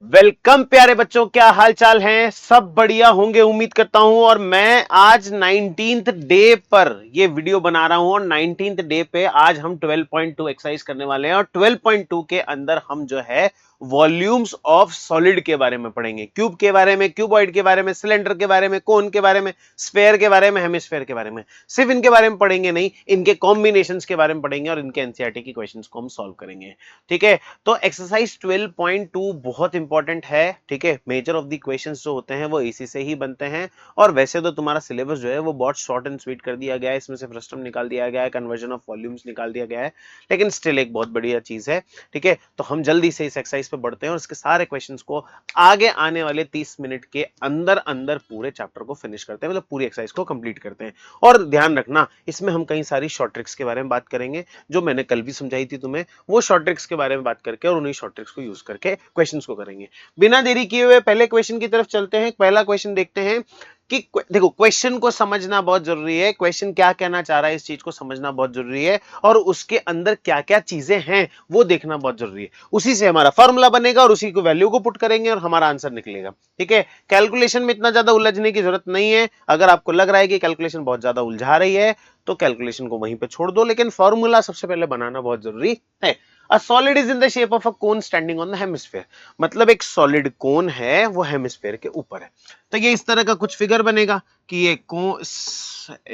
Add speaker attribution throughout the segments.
Speaker 1: Welcome प्यारे बच्चों, क्या हाल चाल हैं? सब बढ़िया होंगे उम्मीद करता हूं। और मैं आज 19th डे पर ये वीडियो बना रहा हूं और 19th डे पे आज हम 12.2 एक्सरसाइज करने वाले हैं और 12.2 के अंदर हम जो है वॉल्यूम्स ऑफ सॉलिड के बारे में पढ़ेंगे। क्यूब के बारे में, क्यूबॉइड के बारे में, सिलेंडर के बारे में, कोन के बारे में, स्फेयर के बारे में, हेमिस्फेयर के बारे में। सिर्फ इनके बारे में पढ़ेंगे नहीं, इनके कॉम्बिनेशंस के बारे में पढ़ेंगे और इनके एनसीईआरटी की क्वेश्चंस को हम सॉल्व करेंगे। ठीक है, तो एक्सरसाइज 12.2 बहुत इंपॉर्टेंट है। ठीक है, मेजर ऑफ द क्वेश्चंस जो होते हैं वो इसी से ही बनते हैं। और वैसे तो तुम्हारा सिलेबस जो है वो बहुत शॉर्ट एंड स्वीट कर दिया गया है, इसमें से फ्रस्टम निकाल दिया गया है, कन्वर्जन ऑफ वॉल्यूम्स निकाल दिया गया है, लेकिन स्टिल एक बहुत बढ़िया चीज है। ठीक है, तो हम जल्दी से इस एक्सरसाइज पे बढ़ते हैं और इसके सारे क्वेश्चंस को आगे आने वाले 30 मिनट के अंदर अंदर पूरे चैप्टर को फिनिश करते हैं, मतलब पूरी एक्सरसाइज को कंप्लीट करते हैं। और ध्यान रखना, इसमें हम कई सारी शॉर्ट ट्रिक्स के बारे में बात करेंगे जो मैंने कल भी समझाई थी तुम्हें। वो शॉर्ट ट्रिक्स के बारे में बात करके और उन्हीं शॉर्ट ट्रिक्स को यूज करके क्वेश्चंस को करेंगे। बिना देरी किए हुए पहले क्वेश्चन की तरफ चलते हैं। पहला क्वेश्चन देखते हैं कि देखो, क्वेश्चन को समझना बहुत जरूरी है। क्वेश्चन क्या कहना चाह रहा है इस चीज को समझना बहुत जरूरी है, और उसके अंदर क्या क्या चीजें हैं वो देखना बहुत जरूरी है। उसी से हमारा फॉर्मूला बनेगा और उसी को वैल्यू को पुट करेंगे और हमारा आंसर निकलेगा। ठीक है, कैलकुलेशन में इतना ज्यादा उलझने की जरूरत नहीं है। अगर आपको लग रहा है कि कैलकुलेशन बहुत ज्यादा उलझा रही है तो कैलकुलेशन को वहीं पे छोड़ दो, लेकिन फॉर्मूला सबसे पहले बनाना बहुत जरूरी है। A solid is in the shape of a cone standing on the hemisphere. मतलब एक सॉलिड कोन है, वो हेमिस्फेयर के ऊपर है। तो ये इस तरह का कुछ फिगर बनेगा कि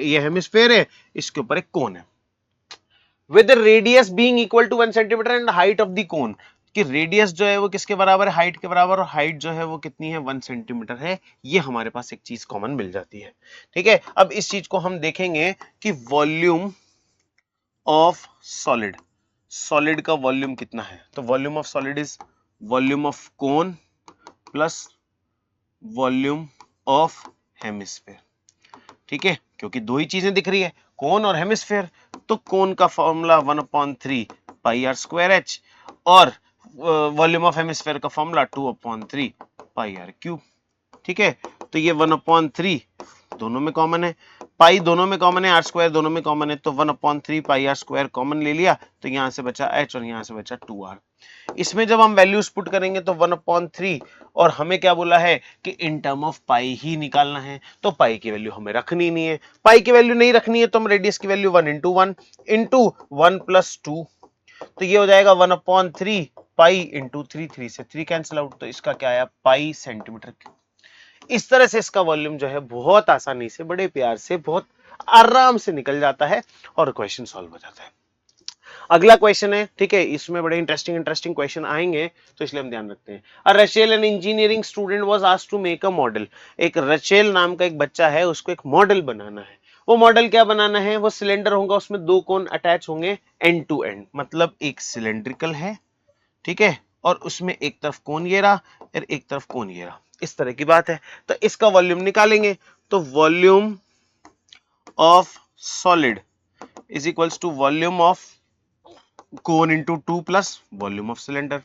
Speaker 1: ये हेमिस्फेयर है, इसके ऊपर एक कोन है with radius being equal to 1 centimetre and height of the cone. कि रेडियस जो है वो किसके बराबर है? हाइट के बराबर। और हाइट जो है वो कितनी है? 1 सेंटीमीटर है। ये हमारे पास एक चीज कॉमन मिल जाती है। ठीक है, अब इस चीज को हम देखेंगे कि वॉल्यूम ऑफ सॉलिड, सॉलिड का वॉल्यूम कितना है? तो volume of solid is volume of cone plus volume of hemisphere. ठीक है, क्योंकि दो ही चीजें दिख रही है, कोन और हेमिस्फेयर। तो कोन का formula 1/3 pi r square h, और वॉल्यूम ऑफ हेमिस्फेयर का फॉर्मूला 2/3 पाई आर क्यूब। ठीक है, तो ये 1/3 दोनों में कॉमन है, पाई दोनों में कॉमन है, आर स्क्वायर दोनों में कॉमन है, तो 1/3 पाई आर स्क्वायर कॉमन ले लिया, तो यहां से बचा एच और यहां से बचा 2r। इसमें जब हम वैल्यूज पुट करेंगे तो 1/3, और हमें क्या बोला है कि इन टर्म ऑफ पाई ही निकालना है, तो पाई की वैल्यू हमें रखनी नहीं है। पाई की वैल्यू नहीं रखनी है तो हम रेडियस की वैल्यू 1 इंटू 1 इंटू 1 प्लस 2, तो ये हो जाएगा 1/3 पाई इंटू 3, 3 से 3 कैंसिल आउट, तो इसका क्या आया? पाई सेंटीमीटर। इस तरह से इसका वॉल्यूम जो है बहुत आसानी से, बड़े प्यार से, बहुत आराम से निकल जाता है और क्वेश्चन सॉल्व हो जाता है। अगला क्वेश्चन है, ठीक है, इसमें बड़े इंटरेस्टिंग इंटरेस्टिंग क्वेश्चन आएंगे, तो इसलिए हम ध्यान रखते हैं। A Rachel an engineering student was asked to make a model. एक रचेल नाम का एक बच्चा है, उसको एक मॉडल बनाना है। वो मॉडल क्या बनाना है? वो सिलेंडर होगा, उसमें दो कोन अटैच होंगे एंड टू एंड, मतलब एक सिलेंड्रिकल है, ठीक है, और उसमें एक तरफ कोन ये रहा और एक तरफ कोन ये रहा, इस तरह की बात है। तो इसका वॉल्यूम निकालेंगे, तो volume of solid is equals to volume of cone into 2 plus volume of cylinder.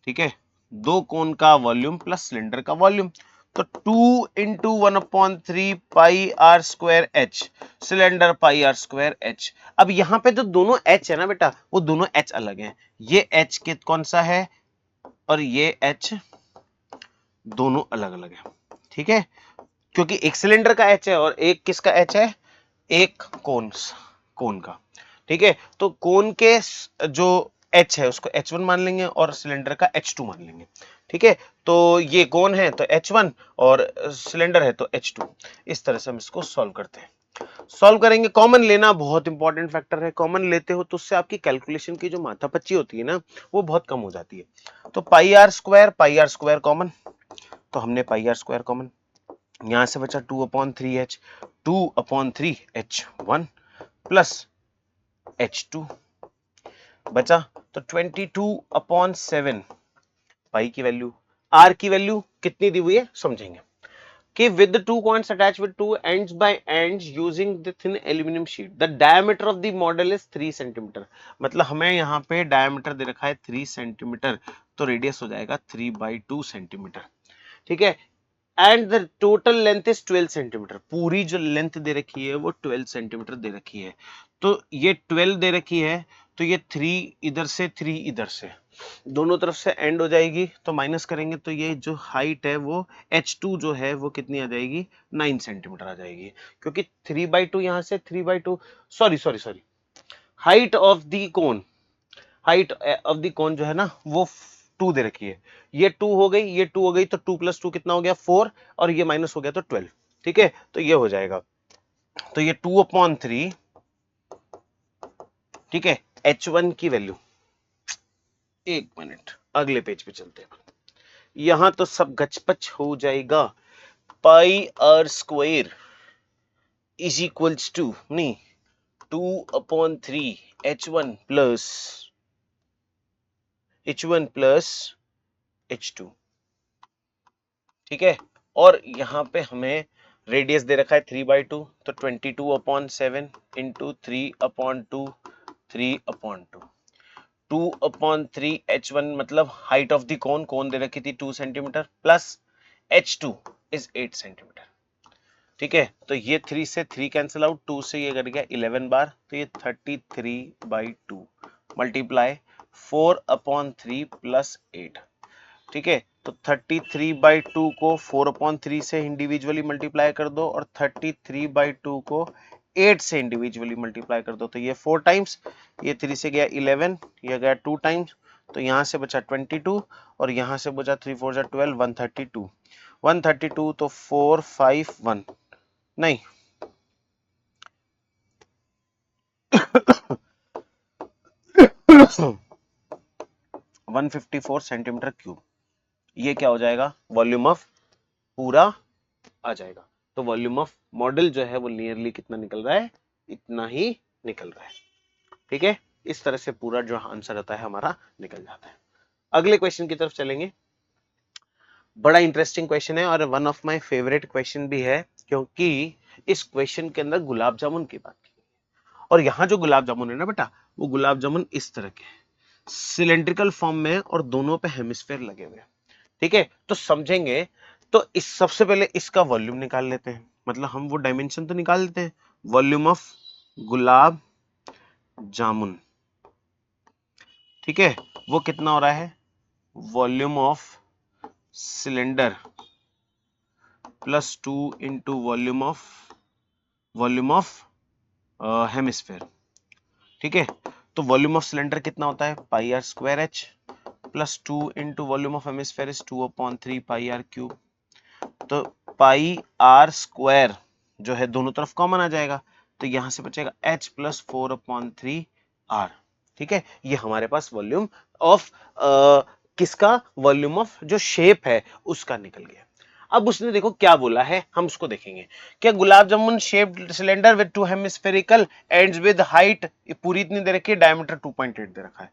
Speaker 1: ठीक है, दो कोन का वॉल्यूम प्लस सिलेंडर का वॉल्यूम, तो 2 into 1/3 pi r square h, cylinder pi r square h. अब यहां पे जो दोनों एच है ना बेटा, वो दोनों एच अलग हैं। ये एच के कौन सा है और ये एच दोनों अलग अलग है। ठीक है, क्योंकि एक सिलेंडर का एच है और एक किसका एच है? एक कोन का। ठीक है, तो कोन के जो एच है उसको H1 मान लेंगे और सिलेंडर का H2 मान लेंगे। ठीक है, तो ये कोन है तो H1 और सिलेंडर है तो H2। इस तरह से हम इसको सॉल्व करते हैं। सॉल्व करेंगे, कॉमन लेना बहुत इंपॉर्टेंट फैक्टर है। कॉमन लेते हो तो उससे आपकी कैलकुलेशन की जो माथापच्ची होती है ना, वो बहुत कम हो जाती है। तो पाई आर स्क्वायर कॉमन, तो हमने पाई आर स्क्वायर कॉमन, यहां से बचा 2/3 h, 2/3 h1 प्लस h2 बचा, तो 22/7 पाई की वैल्यू। आर की वैल्यू कितनी दी हुई है समझेंगे कि with the two coins attached with two ends by ends using the thin aluminum sheet, the diameter of the model is 3 centimetre. मतलब हमें यहाँ पे डायमीटर दे रखा है 3 सेंटीमीटर, तो रेडियस हो जाएगा 3/2 सेंटीमीटर। ठीक है, and the total length is 12 centimetre. पूरी जो लेंथ दे रखी है वो 12 सेंटीमीटर दे रखी है। तो ये 12 दे रखी है, तो ये 3 इधर से 3 इधर से, दोनों तरफ से एंड हो जाएगी तो माइनस करेंगे तो ये जो हाइट है वो h2 जो है वो कितनी आ जाएगी 9 सेंटीमीटर आ जाएगी, क्योंकि 3/2 यहां से 3/2 sorry height of the cone, height of the कोन जो है ना वो 2 दे रखी है, ये 2 हो गई, ये 2 हो गई, तो 2 + 2 कितना हो गया 4, और ये माइनस हो गया तो 12। ठीक है, तो ये हो जाएगा, तो ये 2/3, ठीक है, h1 की वैल्यू, एक मिनट अगले पेज पे चलते हैं, यहां तो सब गचपच हो जाएगा। Pi r square is equals to नहीं 2/3 h1 प्लस h2, ठीक है, और यहां पे हमें रेडियस दे रखा है 3/2, तो 22/7 इंटू 3/2, 3/2, 2/3 h1 मतलब हाइट ऑफ द कोन, कोन दे रखी थी 2 centimetre, plus h2 is 8 centimetre. ठीक है, तो ये 3 से 3 कैंसिल आउट, 2 से ये कर गया 11 बार, तो ये 33/2 मल्टीप्लाई 4/3 प्लस 8। ठीक है, तो 33/2 को 4/3 से इंडिविजुअली मल्टीप्लाई कर दो और 33/2 को 8 से इंडिविजुअली मल्टीप्लाई कर दो, तो ये 4 टाइम्स, ये 3 से गया 11, ये गया 2 टाइम्स, तो यहां से बचा 22 और यहां से बचा 3 4 जा 12, 132, 132 तो 451 नहीं 154 सेंटीमीटर क्यूब, ये क्या हो जाएगा वॉल्यूम ऑफ पूरा आ जाएगा। तो वॉल्यूम ऑफ मॉडल जो है वो नियरली कितना निकल रहा है, इतना ही निकल रहा है। ठीक है, इस तरह से पूरा जो आंसर आता है हमारा निकल जाता है। अगले क्वेश्चन की तरफ चलेंगे, बड़ा इंटरेस्टिंग क्वेश्चन है और one of my favourite question भी है, क्योंकि इस क्वेश्चन के अंदर गुलाब जामुन की बात की, और यहां जो गुलाब जामुन है ना बेटा, वो गुलाब जामुन इस तरह के सिलेंड्रिकल फॉर्म में और दोनों पे हेमिस्फेयर लगे हुए हैं। ठीक है, तो समझेंगे, तो इस सबसे पहले इसका वॉल्यूम निकाल लेते हैं, मतलब हम वो डायमेंशन तो निकाल लेते हैं, वॉल्यूम ऑफ गुलाब जामुन, ठीक है, वो कितना हो रहा है, volume of cylinder plus 2 into volume of hemisphere. ठीक है, तो वॉल्यूम ऑफ सिलेंडर कितना होता है pi r square h, plus 2 into volume of hemisphere is 2/3 pi r cube, तो पाई आर स्क्वायर जो है दोनों तरफ कॉमन आ जाएगा, तो यहां से बचेगा h प्लस 4/3 r। ठीक है, ये हमारे पास वॉल्यूम ऑफ किसका, वॉल्यूम ऑफ जो शेप है उसका निकल गया। अब उसने देखो क्या बोला है, हम उसको देखेंगे। क्या gulab jamun shaped cylinder with 2 hemispherical ends with height पूरी इतनी दे रखी है, डायमीटर 2.8 दे रखा है,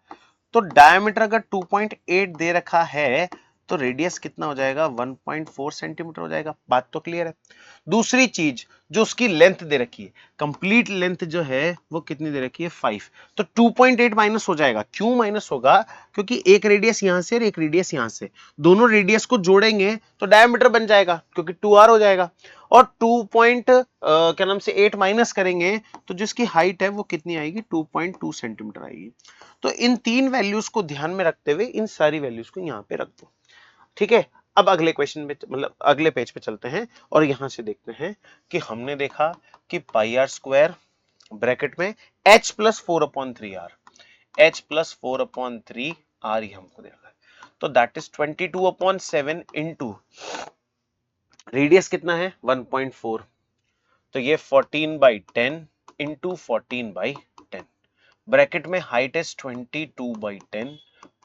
Speaker 1: तो डायमीटर अगर 2.8 दे रखा है तो रेडियस कितना हो जाएगा 1.4 सेंटीमीटर हो जाएगा, बात तो क्लियर है। दूसरी चीज जो उसकी लेंथ दे रखी है, कंप्लीट लेंथ जो है वो कितनी दे रखी है 5, तो 2.8 माइनस हो जाएगा, क्यों माइनस होगा, क्योंकि एक रेडियस यहां से और एक रेडियस यहां से, दोनों रेडियस को जोड़ेंगे तो डायमीटर बन जाएगा, क्योंकि 2r हो जाएगा, और 2.8 माइनस करेंगे तो जिसकी हाइट है वो कितनी आएगी 2.2 सेंटीमीटर आएगी। तो इन तीन वैल्यूज को ध्यान में रखते हुए इन सारी वैल्यूज को यहां पे रख दो। ठीक है, अब अगले क्वेश्चन में मतलब अगले पेज पे चलते हैं और यहां से देखते हैं कि हमने देखा कि पाई आर स्क्वायर ब्रैकेट में h plus 4/3 r, h plus 4/3 r ही हमको दे रखा है, तो दैट इज 22/7 इंटू रेडियस कितना है 1.4, तो ये 14/10 इंटू 14/10, ब्रैकेट में height is 22/10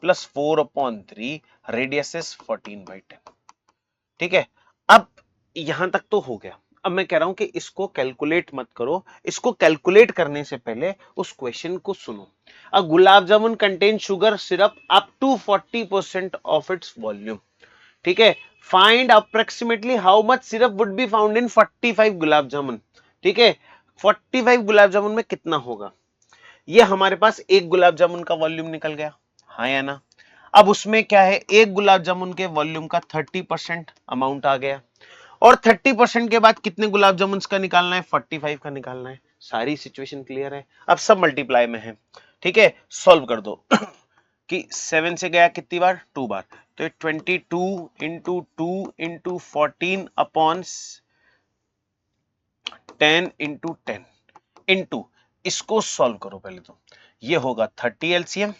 Speaker 1: plus 4/3, radius is 14/10। ठीक है, अब यहां तक तो हो गया। अब मैं कह रहा हूं कि इसको कैलकुलेट मत करो, इसको कैलकुलेट करने से पहले उस क्वेश्चन को सुनो। A gulab jamun contain sugar syrup up to 40% of its volume. ठीक है, find approximately how much syrup would be found in 45 gulab jamun. ठीक है, 45 गुलाब जामुन में कितना होगा, ये हमारे पास एक गुलाब जामुन का वॉल्यूम निकल गया, हाँ या ना। अब उसमें क्या है, एक गुलाब जामुन के वॉल्यूम का 30% अमाउंट आ गया, और 30% के बाद कितने गुलाब जामुन का निकालना है 45 का निकालना है। सारी सिचुएशन क्लियर है, अब सब मल्टीप्लाई में है। ठीक है, सॉल्व कर दो कि 7 से गया कितनी बार, 2 बार, तो 22 into 2 into 14 upon 10 into 10 into, इसको सॉल्व करो पहले तो, ये होगा 30 एलसीएम,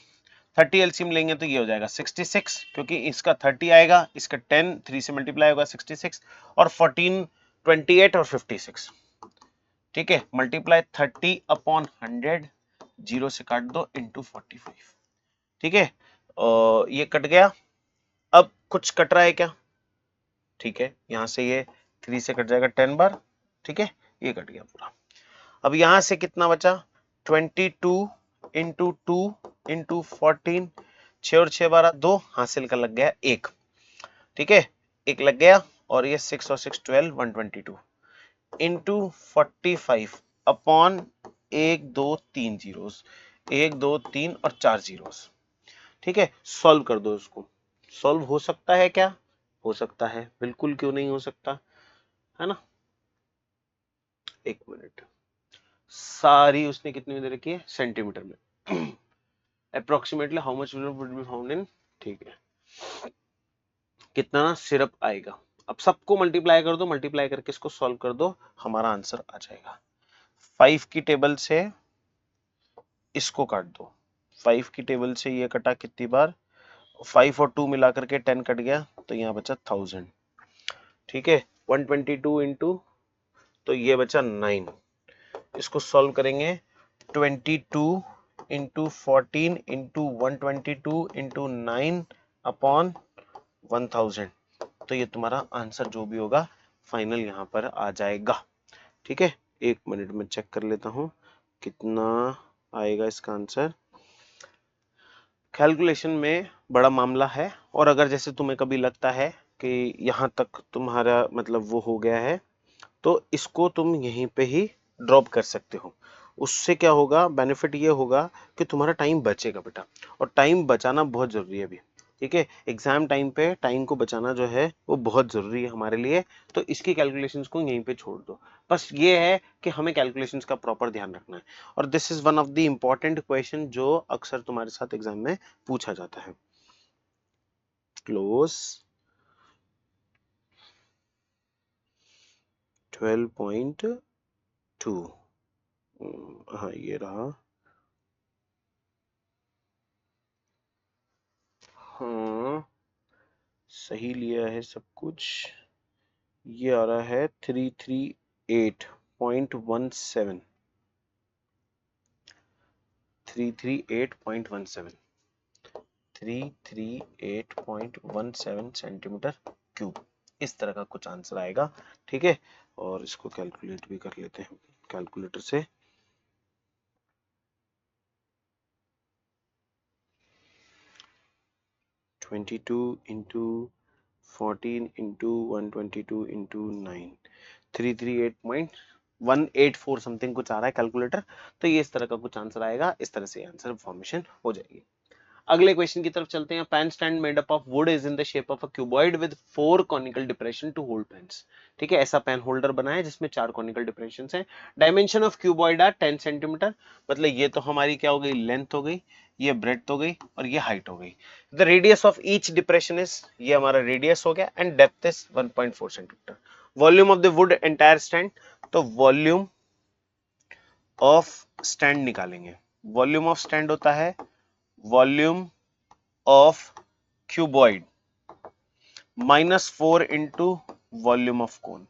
Speaker 1: 30 एलसीएम लेंगे तो ये हो जाएगा 66, क्योंकि इसका 30 आएगा, इसका 10 3 से मल्टीप्लाई होगा 66, और 14 28 और 56, ठीक है, मल्टीप्लाई 30 अपॉन 100, जीरो से काट दो इंटू 45, ठीक है, ये कट गया। अब कुछ कट रहा है क्या, ठीक है, यहां से ये 3 से कट जाएगा 10 बार, ठीक है, ये कट गया पूरा। अब यहां से कितना बचा, 22 इंटू 2 इंटू 14, 6 और 6 12, 2 हासिल का लग गया 1, ठीक है, 1 लग गया, और ये 6 और 6 12, 122 इंटू 45 अपॉन 1 2 3 जीरोस, 1 2 3 और 4 जीरोस, ठीक है, सॉल्व कर दो इसको। सॉल्व हो सकता है क्या, हो सकता है, बिल्कुल क्यों नहीं हो सकता, है ना। एक मिनट, सारी उसने कितनी में दे रखी है, सेंटीमीटर में, approximately how much would be found इन, ठीक है, कितना सिरप आएगा। अब सबको मल्टीप्लाई कर दो, मल्टीप्लाई करके इसको सॉल्व कर दो, हमारा आंसर आ जाएगा। 5 की टेबल से इसको काट दो, 5 की टेबल से ये कटा कितनी बार, 5 और 2 मिला करके 10 कट गया, तो यहाँ बचा 1000, ठीक है, 122 इंटू, तो ये बचा 9, इसको सॉल्व करेंगे, 22 इंटू 14 इंटू 122 इंटू 9 अपॉन 1000, तो ये तुम्हारा आंसर जो भी होगा फाइनल यहाँ पर आ जाएगा, ठीक है। एक मिनट में चेक कर लेता हूँ कितना आएगा इसका आंसर। कैलकुलेशन में बड़ा मामला है, और अगर जैसे तुम्हें कभी लगता है कि यहाँ तक तुम्हारा मतलब वो हो गया है, तो इसको तुम यहीं पे ही ड्रॉप कर सकते हो। उससे क्या होगा, बेनिफिट ये होगा कि तुम्हारा टाइम बचेगा बेटा, और टाइम बचाना बहुत जरूरी है अभी, ठीक है, एग्जाम टाइम पे टाइम को बचाना जो है वो बहुत जरूरी है हमारे लिए। तो इसकी कैलकुलेशंस को यहीं पे छोड़ दो, बस ये है कि हमें कैलकुलेशंस का प्रॉपर ध्यान रखना है, और this is one of the important question जो अक्सर तुम्हारे साथ एग्जाम में पूछा जाता है। क्लोज 12.2, हाँ ये रहा, हाँ सही लिया है सब कुछ, ये आ रहा है 338.17, 338.17, 338.17 सेंटीमीटर क्यूब, इस तरह का कुछ आंसर आएगा, ठीक है। और इसको कैलकुलेट भी कर लेते हैं कैलकुलेटर से, twenty two into 14 into 122 into 9, 338.184 something कुछ आ रहा है कैलकुलेटर, तो ये इस तरह का कुछ आंसर आएगा, इस तरह से आंसर फॉर्मेशन हो जाएगी। अगले क्वेश्चन की तरफ चलते हैं। Pen stand made up of wood is in the shape of a cuboid with 4 conical depression to hold pens, ठीक है, ऐसा पेन होल्डर बना है जिसमें 4 कॉनिकल डिप्रेशन हैं। Dimension of cuboid are 10 centimetre, मतलब ये तो हमारी क्या हो गई, लेंथ हो गई, ये ब्रेड्थ हो गई, और ये हाइट हो गई। The radius of each depression is, ये हमारा रेडियस हो गया, and depth is 1.4 centimetre. Volume of the wood entire stand, तो वॉल्यूम ऑफ स्टैंड निकालेंगे। वॉल्यूम ऑफ स्टैंड होता है volume of cuboid -4 into volume of कोन।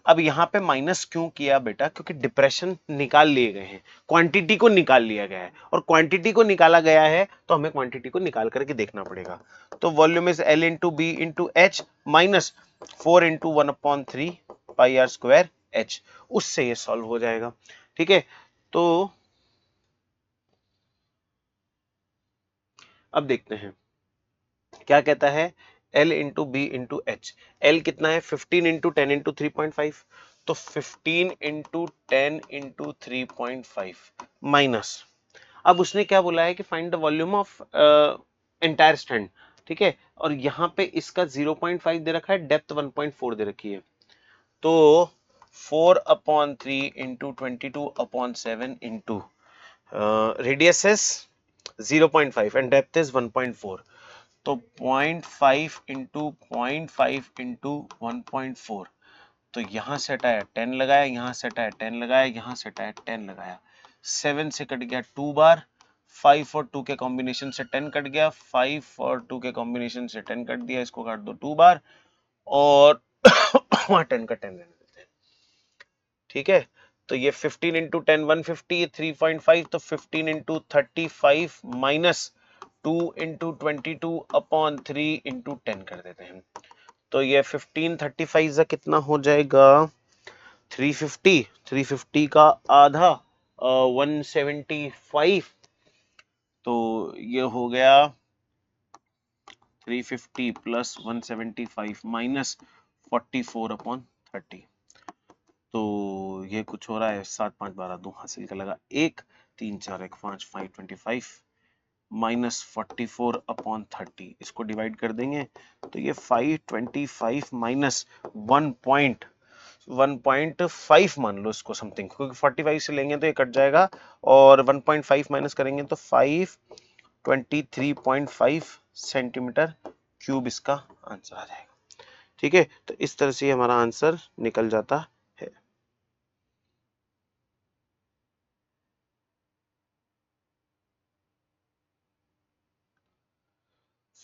Speaker 1: अब यहां पे माइनस क्यों किया बेटा, क्योंकि डिप्रेशन निकाल लिए गए हैं, क्वांटिटी को निकाल लिया गया है, और क्वांटिटी को निकाला गया है तो हमें क्वांटिटी को निकाल करके देखना पड़ेगा। तो volume is L into b into h minus 4 into 1/3 pi r square h, उससे ये सॉल्व हो जाएगा, ठीक है। तो अब देखते हैं क्या कहता है, L into b into h, L कितना है 15 इंटू 10 इंटू 3.5, तो 15 इंटू 10 इंटू 3.5 माइनस, अब उसने क्या बोला है कि find the volume of entire stand, ठीक है, और यहाँ पे इसका 0.5 दे रखा है, डेप्थ 1.4 दे रखी है, तो 4/3 into 22/7 into radius 0.5 and depth is 1.4। तो 0.5 इंटू 0.5 इंटू 1.4, तो यहां से हटाया 10 लगाया, यहां से हटाया 10 लगाया, यहां से हटाया 10 लगाया, 7 से कट गया 2 बार, 5 और 2 के कॉम्बिनेशन से 10 कट गया, 5 और 2 के कॉम्बिनेशन से 10 कट दिया, इसको काट दो 2 बार और वहां 10 का 10 रहने देते हैं। ठीक है, तो ये 15 इंटू 10 150, 3.5, तो 15 into 35 minus 2 into 22 upon 3 into 10 कर देते हैं। तो ये 15 35 से कितना हो जाएगा 350, 350 का आधा 175, तो ये हो गया 350 प्लस 175 माइनस 44 अपॉन 30। तो ये कुछ हो रहा है 7 5 12 2 हासिल का लगा 1 3 4 1 5 525 माइनस 44 अपॉन 30, इसको डिवाइड कर देंगे तो ये 525 माइनस 1.5 मान लो इसको समथिंग, क्योंकि 45 से लेंगे तो ये कट जाएगा और 1.5 माइनस करेंगे तो 523.5 सेंटीमीटर क्यूब इसका आंसर आ जाएगा। ठीक है, तो इस तरह से हमारा आंसर निकल जाता है।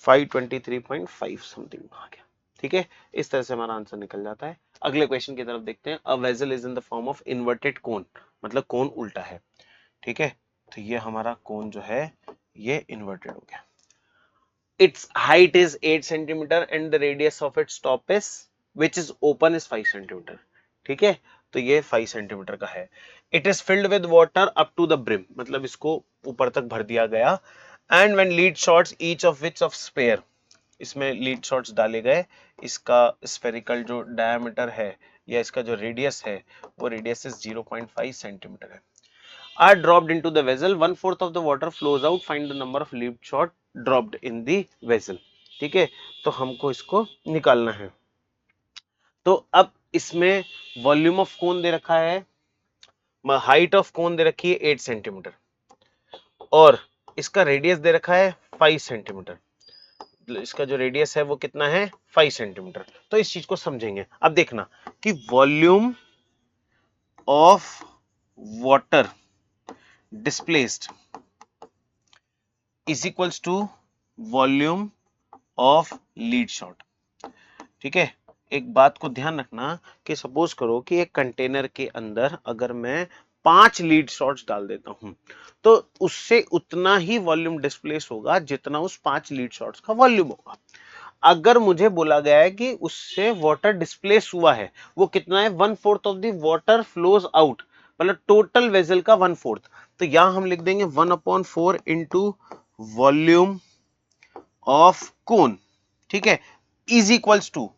Speaker 1: 523.5 समथिंग आ गया। ठीक है, इस तरह से हमारा आंसर निकल जाता है। अगले क्वेश्चन की तरफ देखते हैं। A vessel is in the form of inverted कोन, मतलब कोन उल्टा है। ठीक है, तो ये हमारा कोन जो है ये इन्वर्टेड हो गया। Its height is 8 centimeter and the radius of its top is, which is open, is 5 centimeter. ठीक है, तो ये 5 सेंटीमीटर का है। It is filled with water up to the brim, मतलब इसको ऊपर तक भर दिया गया। And when lead shots, each of which of spare, इसमें लीड शॉट्स डाले गए, इसका स्फेरिकल जो डायमीटर है या इसका जो रेडियस है वो रेडियस इज 0.5 सेंटीमीटर है। Are dropped into the vessel, 1/4 of the water flows out, find the number of lead shot dropped in the vessel। ठीक है, तो हमको इसको निकालना है। तो अब इसमें वॉल्यूम ऑफ कोन दे रखा है, हाइट ऑफ कोन दे रखी है 8 सेंटीमीटर और इसका रेडियस दे रखा है 5 सेंटीमीटर। इसका जो रेडियस है वो कितना है 5 सेंटीमीटर। तो इस चीज को समझेंगे। अब देखना कि volume of water displaced is equals to volume of lead shot. ठीक है, एक बात को ध्यान रखना कि सपोज करो कि एक कंटेनर के अंदर अगर मैं 5 लीड शॉट्स डाल देता हूं तो उससे उतना ही वॉल्यूम डिस्प्लेस होगा जितना उस 5 लीड शॉट्स का वॉल्यूम होगा। अगर मुझे बोला गया है कि उससे वाटर डिस्प्लेस हुआ है वो कितना है 1/4 of the water flows out, मतलब टोटल वेसल का 1/4, तो यहां हम लिख देंगे 1/4 इंटू वॉल्यूम ऑफ कोन। ठीक है, इज इक्वल्स टू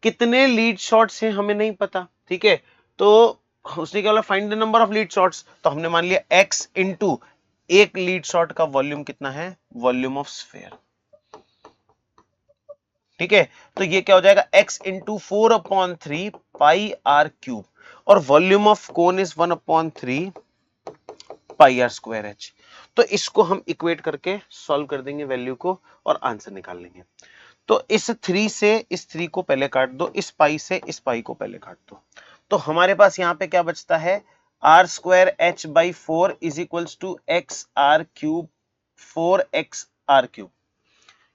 Speaker 1: कितने लीड शॉट्स हैं हमें नहीं पता। ठीक है, तो उसने क्या बोला find the number of lead shots, तो हमने मान लिया x इंटू एक लीड शॉट का वॉल्यूम कितना है, वॉल्यूम ऑफ स्फीयर। ठीक है, तो ये क्या हो जाएगा x into 4/3 pi r cube और volume of cone is 1/3 pi r square h. तो इसको हम इक्वेट करके सॉल्व कर देंगे वैल्यू को और आंसर निकाल लेंगे। तो इस 3 से इस 3 को पहले काट दो, इस पाई से इस पाई को पहले काट दो, तो हमारे पास यहां पे क्या बचता है r square h by 4 is equals to x r cube 4x r cube,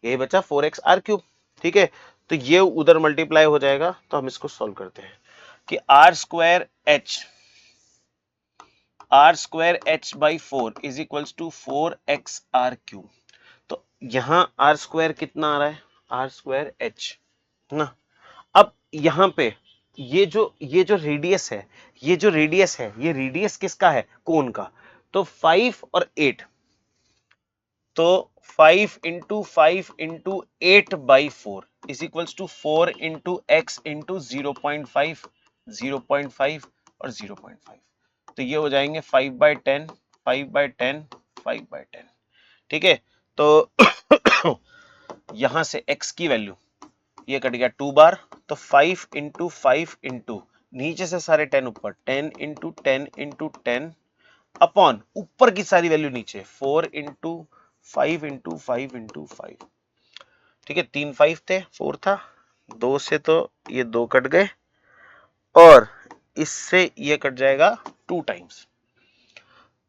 Speaker 1: यही बचा 4x आर क्यूब। ठीक है, तो ये उधर मल्टीप्लाई हो जाएगा, तो हम इसको सॉल्व करते हैं कि r square h by 4 is equals to 4x r cube. तो यहां आर स्क्वायर कितना आ रहा है, आर स्क्वायर एच ना। अब यहां पे ये जो रेडियस है, ये रेडियस किसका है, कोन का। तो 5 और 8, तो 5 into 5 into 8 by 4 is equals to 4 into x into 0.5, 0.5 और 0.5, तो ये हो जाएंगे 5/10, 5/10, 5/10। ठीक है, तो यहां से x की वैल्यू ये कट गया 2 बार, तो 5 इंटू 5 इंटू नीचे से सारे 10 ऊपर, 10 इंटू 10 इंटू 10 अपॉन ऊपर की सारी वैल्यू नीचे 4 इंटू 5 इंटू 5 इंटू 5, ठीक है, 3 5 थे, 4 था, 2 से तो ये 2 कट गए और इससे ये कट जाएगा 2 टाइम्स,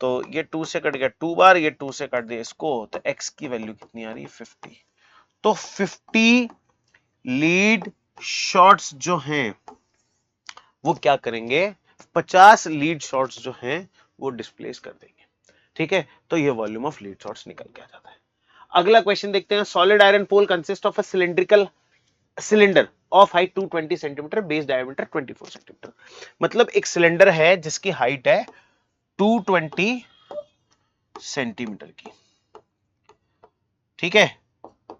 Speaker 1: तो ये 2 से कट गया 2 बार, ये 2 से कट दिया इसको, तो x की वैल्यू कितनी आ रही है 50। तो 50 लीड शॉट्स जो हैं वो क्या करेंगे, 50 लीड शॉट्स जो हैं वो डिस्प्लेस कर देंगे, ठीक है। तो ये वॉल्यूम ऑफ लीड शॉट्स निकल के आ जाता है। अगला क्वेश्चन देखते हैं। Solid iron pole consist of a cylindrical cylinder of height 220 centimetre, base diameter 24 centimetre. मतलब एक सिलेंडर है जिसकी हाइट है 220 सेंटीमीटर की, ठीक है,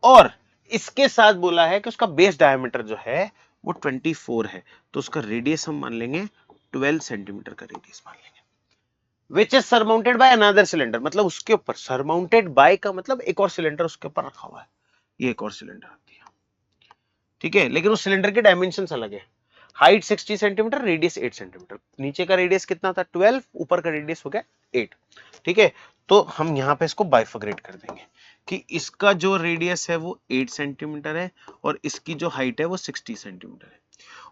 Speaker 1: और इसके साथ बोला है कि उसका बेस डायमीटर जो है वो 24 है, तो उसका रेडियस हम मान लेंगे 12 सेंटीमीटर का रेडियस मान लेंगे। Which is surmounted by another cylinder, मतलब उसके ऊपर, सरमाउंटेड बाय का मतलब एक और सिलेंडर उसके ऊपर रखा हुआ है, ये एक और सिलेंडर रख दिया, ठीक है, लेकिन उस सिलेंडर के डायमेंशंस अलग है। हाइट 60 सेंटीमीटर, रेडियस 8 सेंटीमीटर, नीचे का रेडियस कितना था 12, ऊपर का रेडियस हो गया 8, ठीक है। तो हम यहां पे इसको बाइफर्केट कर देंगे कि इसका जो रेडियस है वो 8 सेंटीमीटर है और इसकी जो हाइट है वो 60 सेंटीमीटर है,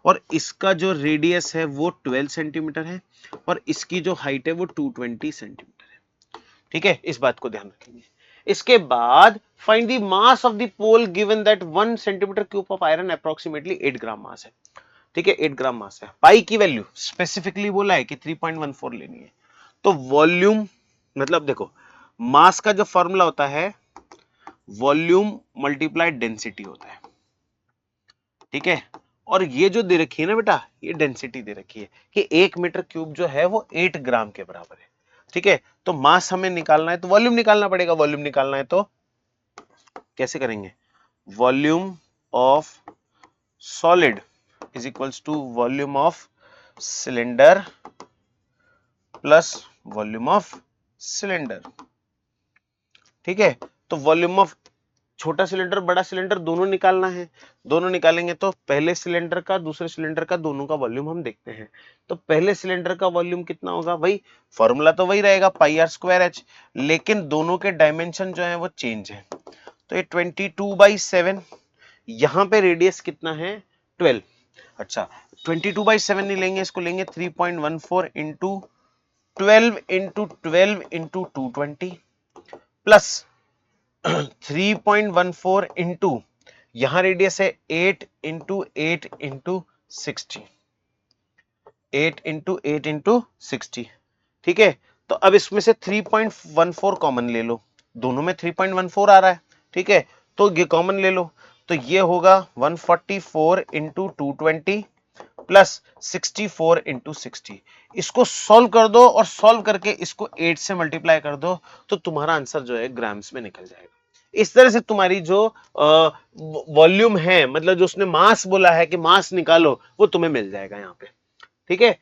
Speaker 1: और इसका जो रेडियस है वो 12 सेंटीमीटर है और इसकी जो हाइट है वो 220 सेंटीमीटर है, ठीक है। इस बात को ध्यान रखेंगे। इसके बाद find the mass of the pole given that 1 centimetre cube of iron approximately 8 gram mass है, ठीक है, 8 ग्राम मास है। पाई की वैल्यू स्पेसिफिकली बोला है कि 3.14 लेनी है। तो वॉल्यूम, मतलब देखो मास का जो फॉर्मूला होता है वॉल्यूम मल्टीप्लाई डेंसिटी होता है, ठीक है, और ये जो दे रखी है ना बेटा, ये डेंसिटी दे रखी है कि 1 मीटर क्यूब जो है वो 8 ग्राम के बराबर है, ठीक है। तो मास हमें निकालना है तो वॉल्यूम निकालना पड़ेगा, वॉल्यूम निकालना है तो कैसे करेंगे, volume of solid is equals to volume of cylinder plus volume of cylinder, ठीक है। तो वॉल्यूम ऑफ छोटा सिलेंडर बड़ा सिलेंडर दोनों निकालना है, दोनों निकालेंगे तो पहले सिलेंडर का दूसरे सिलेंडर का दोनों का वॉल्यूम हम देखते हैं। तो पहले सिलेंडर का वॉल्यूम कितना होगा, भाई फॉर्मूला तो वही रहेगा पाई आर स्क्वायर एच, लेकिन दोनों के डायमेंशन जो है वो चेंज है। तो ये 22/7, यहां पे रेडियस कितना है 12, अच्छा 22/7 नहीं लेंगे, इसको लेंगे 3.14 into 12 into 12 into 220 plus 3.14 into यहां रेडियस है 8 इंटू 8 इंटू 60, 8 इंटू 8 इंटू 60, ठीक है। तो अब इसमें से 3.14 कॉमन ले लो, दोनों में 3.14 आ रहा है, ठीक है, तो ये कॉमन ले लो, तो ये होगा 144 इंटू 220 प्लस 64 इंटू 60। इसको सॉल्व कर दो और सॉल्व करके इसको 8 से मल्टीप्लाई कर दो तो तुम्हारा आंसर जो है ग्राम्स में निकल जाएगा। इस तरह से तुम्हारी जो वॉल्यूम है, मतलब जो उसने मास बोला है कि मास निकालो, वो तुम्हें मिल जाएगा यहां पे, ठीक है।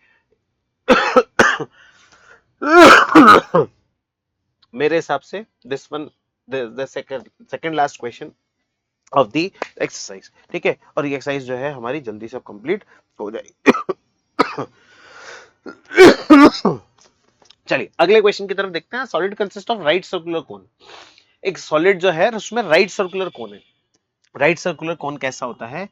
Speaker 1: मेरे हिसाब से this one the second last question of the exercise, ठीक है, और ये एक्सरसाइज जो है हमारी जल्दी से कंप्लीट हो जाएगी। चलिए अगले क्वेश्चन की तरफ देखते हैं। Solid consist of right circular cone, एक सॉलिड जो है उसमें राइट सर्कुलर कोन है। राइट सर्कुलर कोन कैसा होता है,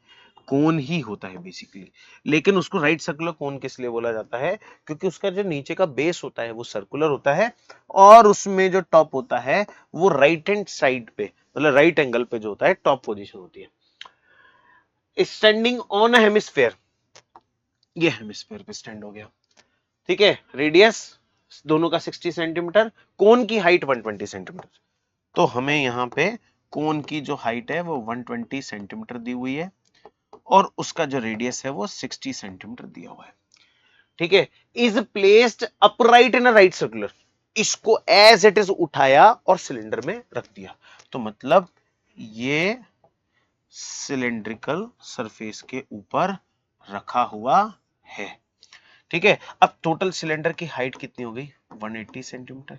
Speaker 1: कोन ही होता है बेसिकली, लेकिन उसको राइट सर्कुलर कोन किस लिए बोला जाता है, क्योंकि उसका जो नीचे का बेस होता है वो सर्कुलर होता है और उसमें जो टॉप होता है वो राइट हैंड साइड पे, मतलब राइट एंगल पे जो होता है टॉप पोजीशन होती है। स्टैंडिंग ऑन अ हेमिस्फेयर, ये हेमिस्फेयर पे स्टैंड हो गया, ठीक है, रेडियस दोनों का 60 सेंटीमीटर, कोन की हाइट 120 सेंटीमीटर। तो हमें यहाँ पे कोन की जो हाइट है वो 120 सेंटीमीटर दी हुई है और उसका जो रेडियस है वो 60 सेंटीमीटर दिया हुआ है, ठीक है। Is placed upright in a right circular, इसको एज इट इज उठाया और सिलेंडर में रख दिया, तो मतलब ये सिलेंड्रिकल सरफेस के ऊपर रखा हुआ है, ठीक है। अब टोटल सिलेंडर की हाइट कितनी हो गई 180 सेंटीमीटर,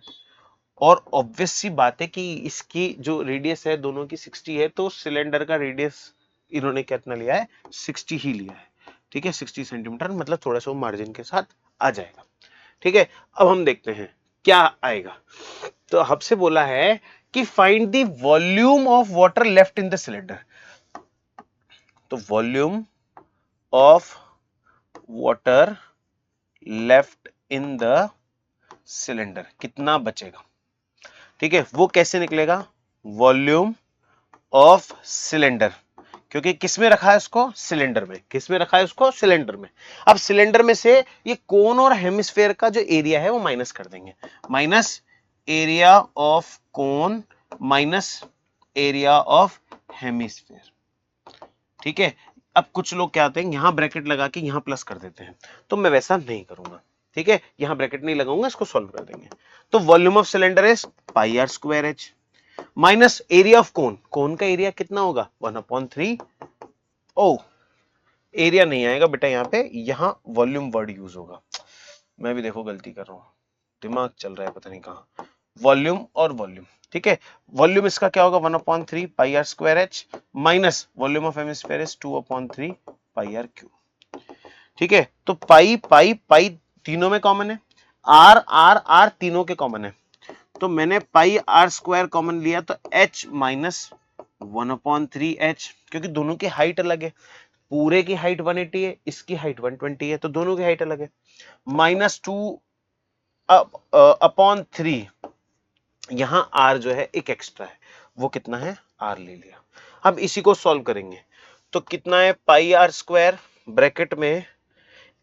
Speaker 1: और ऑब्वियस सी बात है कि इसकी जो रेडियस है दोनों की 60 है, तो सिलेंडर का रेडियस इन्होंने कितना लिया है 60 ही लिया है, ठीक है, 60 सेंटीमीटर, मतलब थोड़ा सा मार्जिन के साथ आ जाएगा, ठीक है। अब हम देखते हैं क्या आएगा। तो हमसे बोला है कि find the volume of water left in the cylinder. तो volume of water left in the cylinder कितना बचेगा, ठीक है, वो कैसे निकलेगा, वॉल्यूम ऑफ सिलेंडर, क्योंकि किस में रखा है उसको, सिलेंडर में, किस में रखा है उसको, सिलेंडर में। अब सिलेंडर में से ये कोन और हेमिस्फेयर का जो एरिया है वो माइनस कर देंगे, minus area of cone minus area of hemisphere, ठीक है। अब कुछ लोग क्या आते हैं, यहां ब्रैकेट लगा के यहां प्लस कर देते हैं, तो मैं वैसा नहीं करूंगा, ठीक है, यहां ब्रैकेट नहीं लगाऊंगा, इसको सॉल्व कर देंगे। तो volume of cylinder is pi r square h minus area of cone, cone का एरिया कितना होगा 1/3। ओ एरिया नहीं आएगा बेटा यहाँ पे, यहां वॉल्यूम वर्ड यूज होगा, मैं भी देखो गलती कर रहा हूं, दिमाग चल रहा है पता नहीं कहां, वॉल्यूम और वॉल्यूम, ठीक है। वॉल्यूम इसका क्या होगा 1/3 pi r square h minus volume of hemisphere is 2/3 pi r cube, ठीक है। तो पाई पाई पाई तीनों में कॉमन है, आर आर आर तीनों के कॉमन है, तो मैंने पाई आर स्क्वायर कॉमन लिया, तो h माइनस 1/3 h, क्योंकि दोनों की हाइट अलग है, पूरे की हाइट 180 है, इसकी हाइट 120 है, तो दोनों की हाइट अलग है, माइनस 2/3, यहां r जो है एक एक्स्ट्रा है, वो कितना है r ले लिया। अब इसी को सॉल्व करेंगे, तो कितना है पाई आर स्क्वायर ब्रैकेट में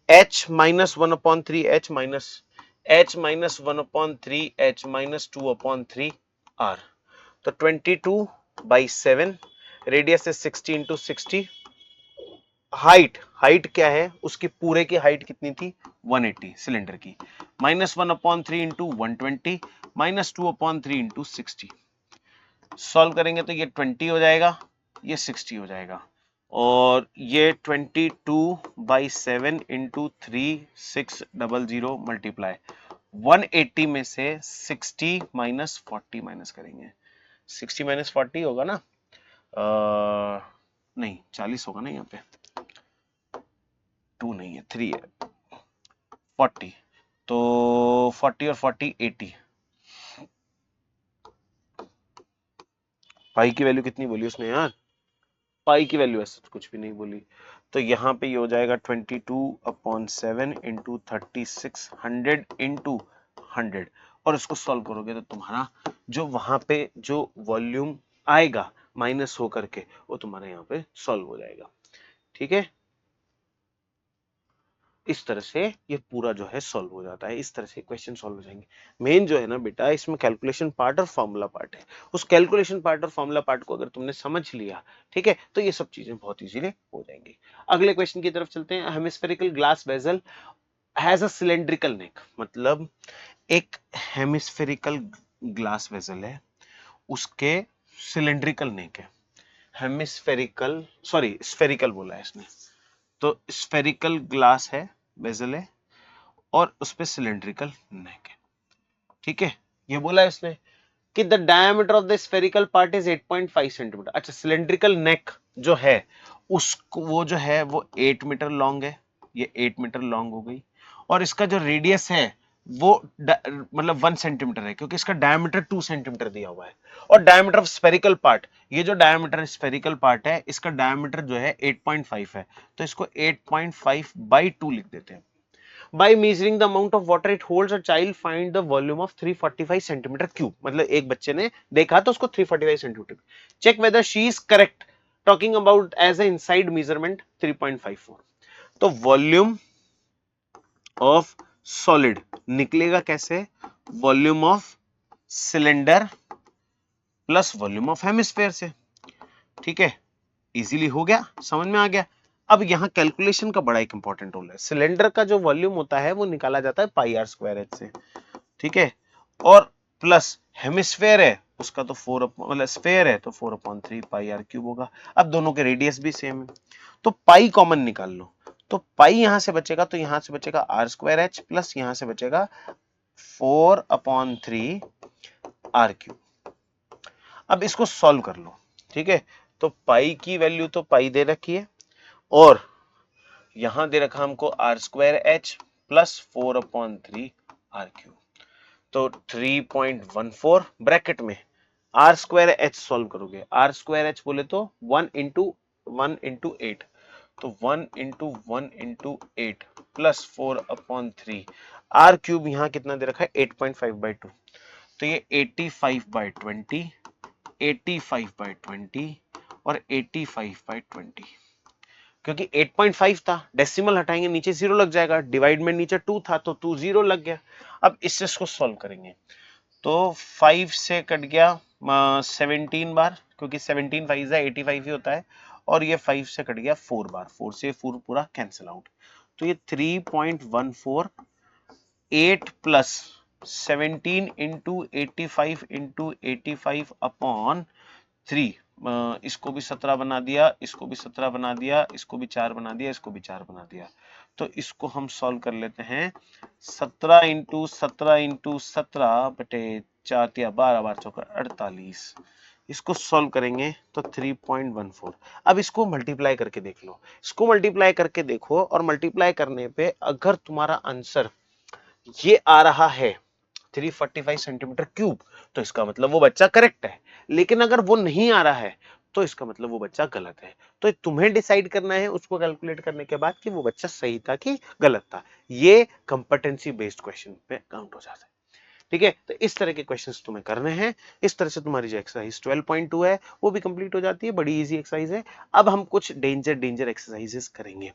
Speaker 1: h minus 1/3 h minus h minus 1/3 h minus 2/3 r, तो 22/7, radius is 60 into 60, height height क्या है उसकी, पूरे की हाइट कितनी थी 180 सिलेंडर की, minus 1/3 into 120 minus 2/3 into 60, solve करेंगे तो ये 20 हो जाएगा, ये 60 हो जाएगा, और ये 22/7 इंटू 3600 मल्टीप्लाई 180 में से 60 माइनस 40 माइनस करेंगे, 60 माइनस 40 होगा ना, नहीं 40 होगा ना, यहाँ पे 2 नहीं है 3 है, 40, तो 40 और 40 80, पाई की वैल्यू कितनी बोली उसने यार, पाई की वैल्यू ऐसा तो कुछ भी नहीं बोली, तो यहाँ पे ये हो जाएगा 22/7 इंटू 3600 इंटू 100, और इसको सॉल्व करोगे तो तुम्हारा जो वहां पे जो वॉल्यूम आएगा माइनस होकर के, वो तुम्हारा यहाँ पे सॉल्व हो जाएगा, ठीक है। इस तरह से ये पूरा जो है सॉल्व हो जाता है, इस तरह से क्वेश्चन सॉल्व हो जाएंगे। मेन जो है ना बेटा, इसमें कैलकुलेशन पार्ट और फॉर्मूला पार्ट है, उस कैलकुलेशन पार्ट और फॉर्मूला पार्ट को अगर तुमने समझ लिया, ठीक है, तो ये सब चीजें बहुत इजीली हो जाएंगी। अगले क्वेश्चन की तरफ चलते हैं। Hemispherical glass vessel has a cylindrical neck, मतलब एक हेमिस्फेरिकल ग्लास वेसल है, उसके सिलेंड्रिकल नेक है, हेमिस्फेरिकल सॉरी स्फेरिकल बोला है इसने, तो स्फेरिकल ग्लास है, वेसल है, और उस पे सिलेंड्रिकल नेक है, ठीक है। ये बोला है इसने कि the diameter of the spherical part is 8.5 centimetre. अच्छा, सिलेंड्रिकल नेक जो है उसको, वो जो है वो 8 मीटर लॉन्ग है, ये 8 मीटर लॉन्ग हो गई, और इसका जो रेडियस है वो मतलब 1 सेंटीमीटर है, क्योंकि इसका डायमीटर 2 सेंटीमीटर दिया हुआ है, और डायमीटर ऑफ स्फेरिकल पार्ट, ये जो डायमीटर स्फेरिकल पार्ट है इसका डायमीटर जो है 8.5 है, तो इसको 8.5/2 लिख देते हैं। By measuring the amount of water it holds, a child find the volume of 345 centimeter cube, मतलब एक बच्चे ने देखा तो उसको 345 centimetre, check whether she is correct, talking about as a inside measurement 3.54, तो वॉल्यूम ऑफ सॉलिड निकलेगा कैसे, volume of cylinder plus volume of hemisphere से, ठीक है, इजीली हो गया, समझ में आ गया। अब यहां कैलकुलेशन का बड़ा एक इंपॉर्टेंट रोल है, सिलेंडर का जो वॉल्यूम होता है वो निकाला जाता है पाई आर स्क्वायर एच से, ठीक है, और प्लस हेमिस्फेयर है उसका तो 4 मतलब स्फेयर है तो 4/3 पाई आर क्यूब होगा। अब दोनों के रेडियस भी सेम है, तो पाई कॉमन निकाल लो, तो पाई यहां से बचेगा, तो यहां से बचेगा आर स्क्वायर एच प्लस यहां से बचेगा 4/3 आर क्यूब। अब इसको सॉल्व कर लो, ठीक है, तो पाई की वैल्यू तो पाई दे रखी है, और यहां दे रखा हमको r square h plus 4/3 r cube, तो 3.14 ब्रैकेट में आर स्क्वायर एच सॉल्व करोगे, आर स्क्वायर एच बोले तो 1 इंटू 8, तो 1 इंटू प्लस 4/3, आर क्यूब यहाँ कितना दे रखा है 8.5/2, तो ये 85/20, 85/20 और 85/20, क्योंकि 8.5 था, डेसिमल हटाएंगे नीचे 0 लग जाएगा, डिवाइड में नीचे 2 था तो 2 0 लग गया। अब इससे इसको सॉल्व करेंगे तो 5 से कट गया 17 बार, क्योंकि 17 5 85 ही होता है, और ये 5 से कट गया 4 बार, 4 से 4 पूरा कैंसिल आउट, तो ये 3.14, 8 प्लस 17 इंटू 85 अपॉन 3, इसको भी 17 बना दिया, इसको भी 17 बना दिया, इसको भी 4 बना दिया, इसको भी 4 बना दिया, तो इसको हम सॉल्व कर लेते हैं। 17 बटे 4 या 12 बार चौका 48, इसको सॉल्व करेंगे तो 3.14। अब इसको मल्टीप्लाई करके देख लो, इसको मल्टीप्लाई करके देखो, और मल्टीप्लाई करने पे अगर तुम्हारा आंसर ये आ रहा है 345 सेंटीमीटर क्यूब, तो इसका मतलब वो बच्चा करेक्ट है, लेकिन अगर वो नहीं आ रहा है तो इसका मतलब वो बच्चा गलत है। तो तुम्हें डिसाइड करना है उसको कैलकुलेट करने के बाद कि वो बच्चा सही था कि गलत था। ये कंपटेंसी बेस्ड क्वेश्चन पे काउंट हो जाता है। ठीक है, तो इस तरह के क्वेश्चंस तुम्हें करने हैं। इस तरह से तुम्हारी जो एक्सरसाइज 12.2 है वो भी कंप्लीट हो जाती है, बड़ी इजी एक्सरसाइज है। अब हम कुछ डेंजर एक्सरसाइजेस करेंगे,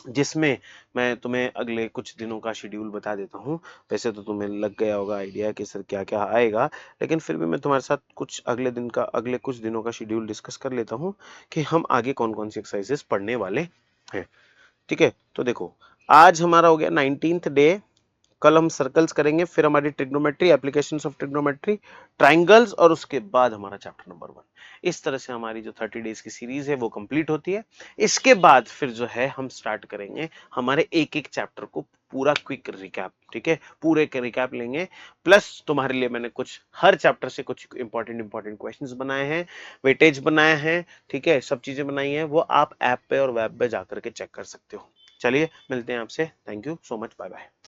Speaker 1: जिसमें मैं तुम्हें अगले कुछ दिनों का शेड्यूल बता देता हूँ। वैसे तो तुम्हें लग गया होगा आइडिया कि सर क्या क्या आएगा, लेकिन फिर भी मैं तुम्हारे साथ कुछ अगले कुछ दिनों का शेड्यूल डिस्कस कर लेता हूँ कि हम आगे कौन कौन सी एक्सरसाइजेस पढ़ने वाले हैं। ठीक है, तो देखो आज हमारा हो गया 19th डे, कल हम सर्कल्स करेंगे, फिर हमारी trigonometry, applications of trigonometry, triangles, और उसके बाद हमारा चैप्टर नंबर 1। इस तरह से हमारी जो 30 डेज की सीरीज है वो कंप्लीट होती है। इसके बाद फिर जो है हम स्टार्ट करेंगे हमारे एक एक चैप्टर को पूरा क्विक रिकैप। ठीक है, पूरे के रिकैप लेंगे, प्लस तुम्हारे लिए मैंने कुछ हर चैप्टर से कुछ इंपॉर्टेंट क्वेश्चंस बनाए हैं, वेटेज बनाए हैं, ठीक है, सब चीजें बनाई हैं, वो आप ऐप पे और वेब पे जाकर के चेक कर सकते हो। चलिए मिलते हैं आपसे, thank you so much, bye bye.